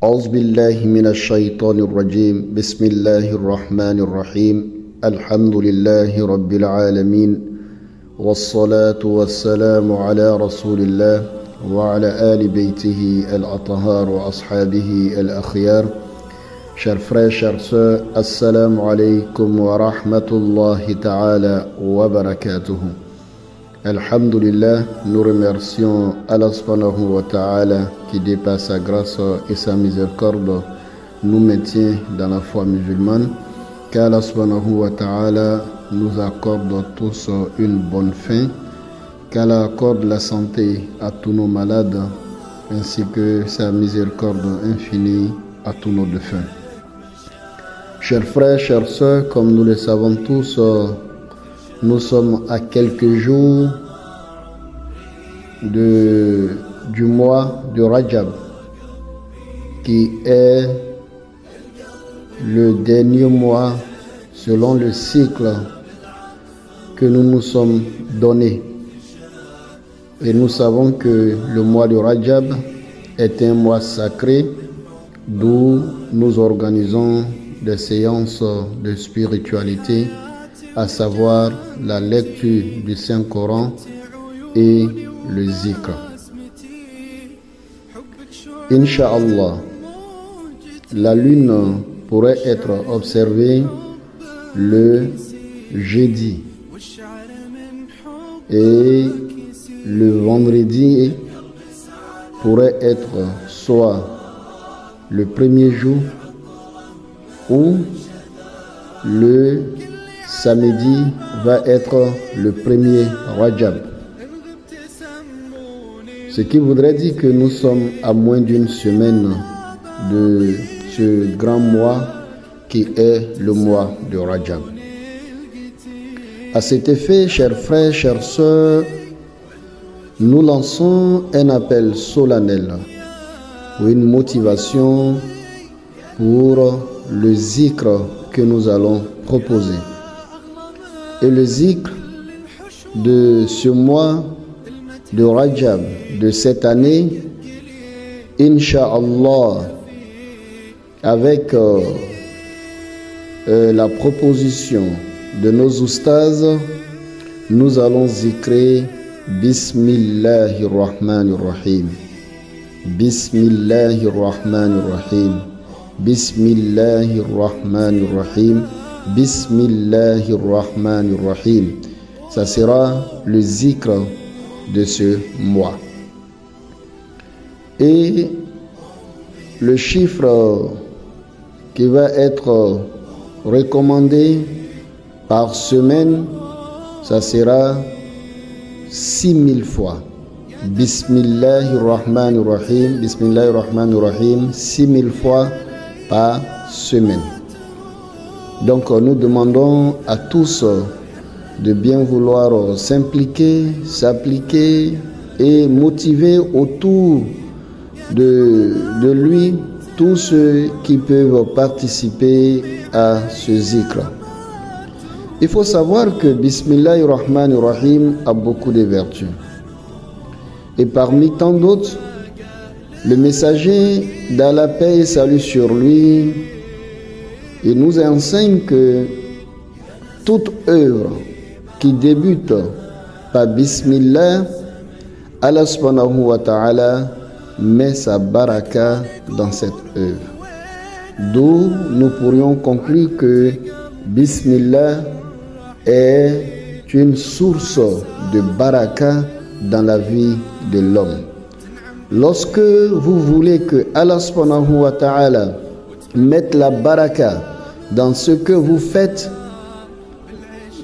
أعوذ بالله من الشيطان الرجيم بسم الله الرحمن الرحيم الحمد لله رب العالمين والصلاة والسلام على رسول الله وعلى آل بيته الأطهار وأصحابه الأخيار. Chers frères, chères sœurs, assalamu alaikum wa rahmatullahi ta'ala wa barakatuhu. Alhamdulillah, nous remercions Allah subhanahu wa ta'ala qui dépasse sa grâce et sa miséricorde nous maintient dans la foi musulmane. Qu'Allah subhanahu wa ta'ala nous accorde tous une bonne fin, qu'Allah accorde la santé à tous nos malades ainsi que sa miséricorde infinie à tous nos défunts. Chers frères, chères sœurs, comme nous le savons tous, nous sommes à quelques jours du mois de Rajab, qui est le dernier mois selon le cycle que nous nous sommes donné. Et nous savons que le mois de Rajab est un mois sacré d'où nous organisons des séances de spiritualité, à savoir la lecture du Saint-Coran et le zikr. Inch'Allah, la lune pourrait être observée le jeudi et le vendredi pourrait être soit le premier jour ou le samedi va être le premier Rajab. Ce qui voudrait dire que nous sommes à moins d'une semaine de ce grand mois qui est le mois de Rajab. À cet effet, chers frères, chères sœurs, nous lançons un appel solennel ou une motivation pour le zikr que nous allons proposer. Et le zikr de ce mois de Rajab de cette année, Inch'Allah, avec la proposition de nos oustas, nous allons zikrer Bismillahirrahmanirrahim. Bismillahirrahmanirrahim. Bismillahirrahmanirrahim. Bismillahirrahmanirrahim. Ça sera le zikr de ce mois. Et le chiffre qui va être recommandé par semaine, ça sera 6000 fois. Bismillahirrahmanirrahim. Bismillahirrahmanirrahim. 6000 fois par semaine. Donc nous demandons à tous de bien vouloir s'impliquer, s'appliquer et motiver autour de lui tous ceux qui peuvent participer à ce zikr. Il faut savoir que Bismillahirrahmanirrahim a beaucoup de vertus. Et parmi tant d'autres, le messager d'Allah, paix et salut sur lui, il nous enseigne que toute œuvre qui débute par Bismillah, Allah subhanahu wa ta'ala met sa baraka dans cette œuvre. D'où nous pourrions conclure que Bismillah est une source de baraka dans la vie de l'homme. Lorsque vous voulez que Allah subhanahu wa ta'ala mette la baraka dans ce que vous faites,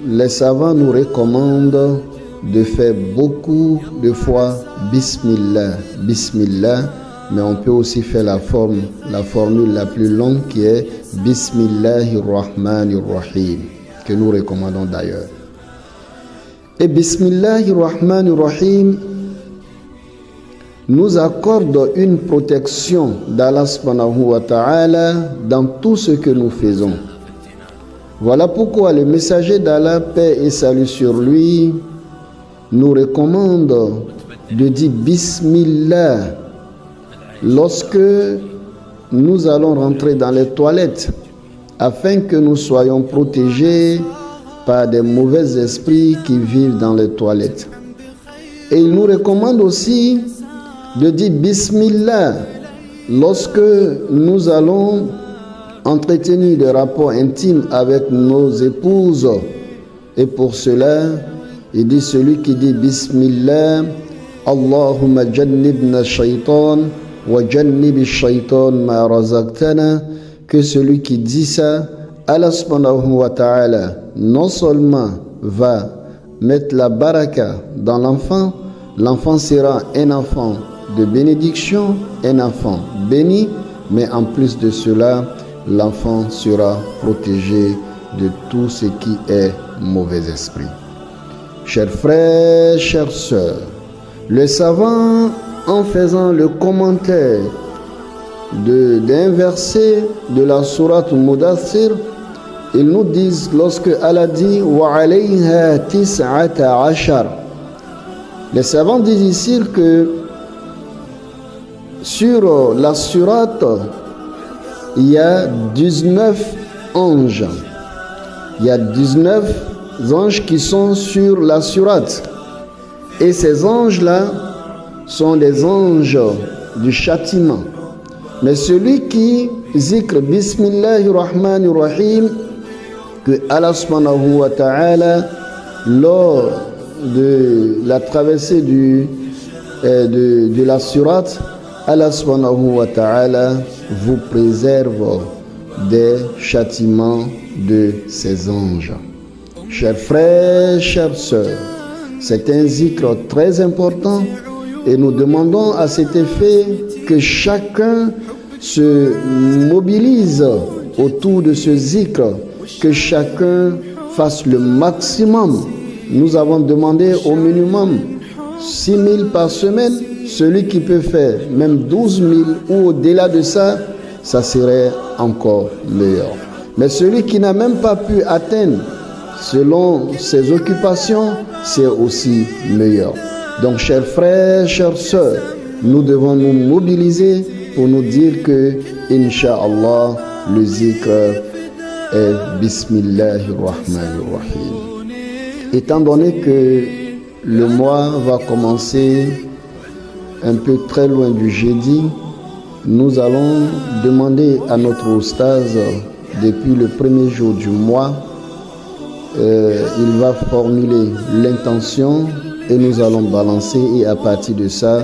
les savants nous recommandent de faire beaucoup de fois Bismillah, Bismillah, mais on peut aussi faire la formule la plus longue qui est Bismillahirrahmanirrahim, que nous recommandons d'ailleurs. Et Bismillahirrahmanirrahim nous accorde une protection d'Allah subhanahu wa ta'ala dans tout ce que nous faisons. Voilà pourquoi le messager d'Allah, paix et salut sur lui, nous recommande de dire Bismillah lorsque nous allons rentrer dans les toilettes afin que nous soyons protégés par des mauvais esprits qui vivent dans les toilettes. Et il nous recommande aussi de dire Bismillah lorsque nous allons entretenir des rapports intimes avec nos épouses. Et pour cela, il dit celui qui dit Bismillah, Allahumma jannibna shaytan wa jannibi shaytan ma razaqtana, que celui qui dit ça, Allah subhanahu wa ta'ala non seulement va mettre la baraka dans l'enfant, l'enfant sera un enfant de bénédiction, un enfant béni, mais en plus de cela, l'enfant sera protégé de tout ce qui est mauvais esprit. Chers frères, chères sœurs, le savant, en faisant le commentaire d'un verset de la sourate Mudaththir, ils nous disent, lorsque Allah dit wa alayha tis'ata ashar, les savants disent ici que sur la sourate il y a 19 anges. Il y a 19 anges qui sont sur la sourate. Et ces anges-là sont des anges du châtiment. Mais celui qui zikre Bismillahirrahmanirrahim, que Allah subhanahu wa ta'ala, lors de la traversée de la sourate, Allah subhanahu wa ta'ala vous préserve des châtiments de ces anges. Chers frères, chères sœurs, c'est un zikr très important et nous demandons à cet effet que chacun se mobilise autour de ce zikr, que chacun fasse le maximum. Nous avons demandé au minimum 6 000 par semaine. Celui qui peut faire même 12 000 ou au-delà de ça, ça serait encore meilleur. Mais celui qui n'a même pas pu atteindre selon ses occupations, c'est aussi meilleur. Donc, chers frères, chères sœurs, nous devons nous mobiliser pour nous dire que, Inch'Allah, le zikr est Bismillahirrahmanirrahim. Étant donné que le mois va commencer un peu très loin du jeudi, nous allons demander à notre oustaz, depuis le premier jour du mois, il va formuler l'intention et nous allons balancer, et à partir de ça,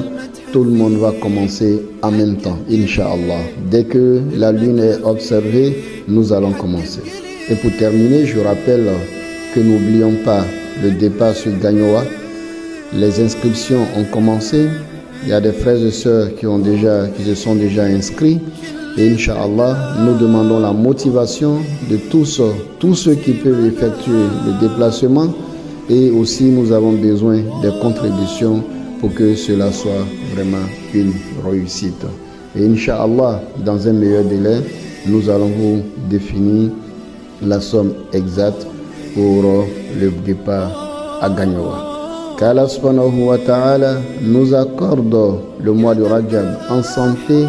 tout le monde va commencer en même temps, Inch'Allah. Dès que la lune est observée, nous allons commencer. Et pour terminer, je rappelle que n'oublions pas le départ sur Gagnoa. Les inscriptions ont commencé. Il y a des frères et sœurs qui se sont déjà inscrits. Et Inch'Allah, nous demandons la motivation de tous ceux qui peuvent effectuer le déplacement. Et aussi, nous avons besoin des contributions pour que cela soit vraiment une réussite. Et Inch'Allah, dans un meilleur délai, nous allons vous définir la somme exacte pour le départ à Gagnoa. Qu'Allah subhanahu wa ta'ala nous accorde le mois de Rajab en santé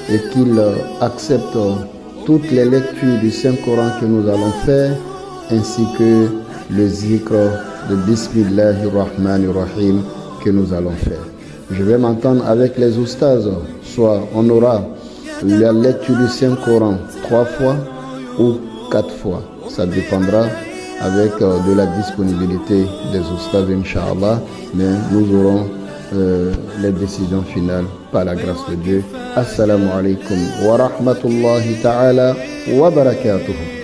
et qu'il accepte toutes les lectures du Saint-Coran que nous allons faire, ainsi que le zikr de Bismillahirrahmanirrahim que nous allons faire. Je vais m'entendre avec les oustas, soit on aura la lecture du Saint-Coran 3 fois ou 4 fois. Ça dépendra avec de la disponibilité des oustas, Inch'Allah, mais nous aurons les décisions finales par la grâce de Dieu. Assalamu alaikum wa rahmatullahi ta'ala wa barakatuh.